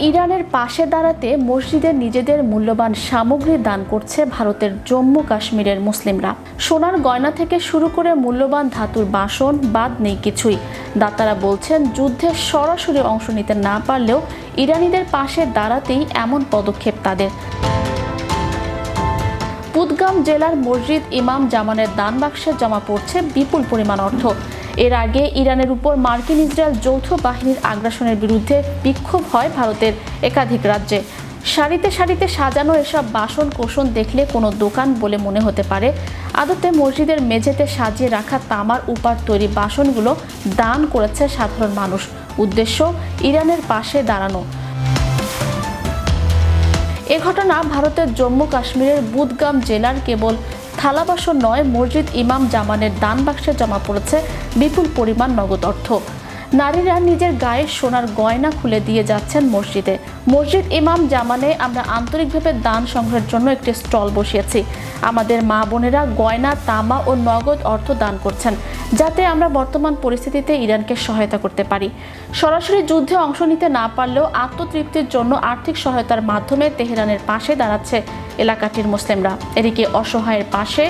ইরানের পাশে দাঁড়াতে মসজিদে নিজেদের মূল্যবান সামগ্রী দান করছে ভারতের জম্মু কাশ্মীরের মুসলিমরা। সোনার গয়না থেকে শুরু করে মূল্যবান ধাতুর বাসন বাদ নেই কিছুই। দাতারা বলছেন, যুদ্ধে সরাসরি অংশ নিতে না পারলেও ইরানিদের পাশে দাঁড়াতেই এমন পদক্ষেপ তাদের। বুদগাম জেলার মসজিদ ইমাম জামানের দান বাক্সে জমা পড়ছে বিপুল পরিমাণ অর্থ। এর আগে ইরানের উপর মার্কিন ইসরায়েল যৌথ বাহিনীর আগ্রাসনের বিরুদ্ধে বিক্ষোভ হয় ভারতের একাধিক রাজ্যে। সারিতে সারিতে সাজানো এসব বাসন কোসন দেখলে কোনো দোকান বলে মনে হতে পারে, আদতে মসজিদের মেঝেতে সাজিয়ে রাখা তামার উপার তৈরি বাসনগুলো দান করেছে সাধারণ মানুষ। উদ্দেশ্য ইরানের পাশে দাঁড়ানো। এ ঘটনা ভারতের জম্মু কাশ্মীরের বুদগাম জেলার কেবল থালা বাসন নয়, মসজিদ ইমাম জামানের দান বাক্সে জমা পড়েছে বিপুল পরিমাণ নগদ অর্থ। নারীরা নিজের গায়ে সোনার গয়না খুলে দিয়ে যাচ্ছেন মসজিদে। মসজিদ ইমাম জামানে আমরা আন্তরিকভাবে দান সংগ্রহের জন্য একটি স্টল বসিয়েছি। আমাদের মা বোনেরা গয়না, তামা ও নগদ অর্থ দান করছেন, যাতে আমরা বর্তমান পরিস্থিতিতে ইরানকে সহায়তা করতে পারি। সরাসরি যুদ্ধে অংশ নিতে না পারলেও আত্মতৃপ্তির জন্য আর্থিক সহায়তার মাধ্যমে তেহরানের পাশে দাঁড়াচ্ছে এলাকাটির মুসলিমরা। এদিকে অসহায়ের পাশে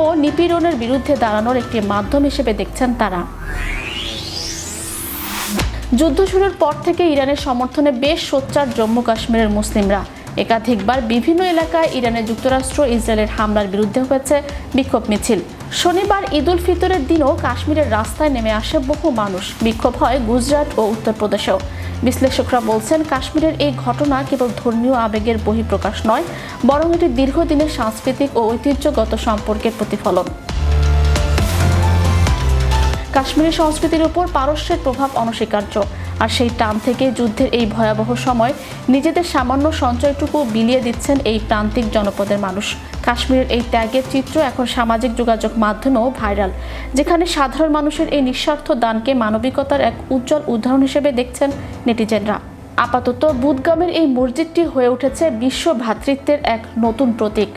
ও নিপীড়নের বিরুদ্ধে দাঁড়ানোর একটি মাধ্যম হিসেবে দেখছেন তারা। যুদ্ধ শুরুর পর থেকে ইরানের সমর্থনে বেশ সোচ্চার জম্মু কাশ্মীরের মুসলিমরা। একাধিকবার বিভিন্ন এলাকায় ইরানের যুক্তরাষ্ট্র ইসরায়েলের হামলার বিরুদ্ধে হয়েছে বিক্ষোভ মিছিল। শনিবার ঈদ উল ফিতরের দিনও কাশ্মীরের রাস্তায় নেমে আসে বহু মানুষ। বিক্ষোভ হয় গুজরাট ও উত্তরপ্রদেশেও। বিশ্লেষকরা বলছেন, কাশ্মীরের এই ঘটনা কেবল ধর্মীয় আবেগের বহিঃপ্রকাশ নয়, বরং এটি দীর্ঘদিনের সাংস্কৃতিক ও ঐতিহ্যগত সম্পর্কের প্রতিফলন। কাশ্মীরি সংস্কৃতির উপর পারস্যের প্রভাব অনস্বীকার্য, আর সেই টান থেকে যুদ্ধের এই ভয়াবহ সময় নিজেদের সামান্য সঞ্চয়টুকু বিলিয়ে দিচ্ছেন এই প্রান্তিক জনপদের মানুষ। কাশ্মীরের এই ত্যাগের চিত্র এখন সামাজিক যোগাযোগ মাধ্যমেও ভাইরাল, যেখানে সাধারণ মানুষের এই নিঃস্বার্থ দানকে মানবিকতার এক উজ্জ্বল উদাহরণ হিসেবে দেখছেন নেটিজেনরা। আপাতত বুদগামের এই মসজিদটি হয়ে উঠেছে বিশ্ব ভ্রাতৃত্বের এক নতুন প্রতীক।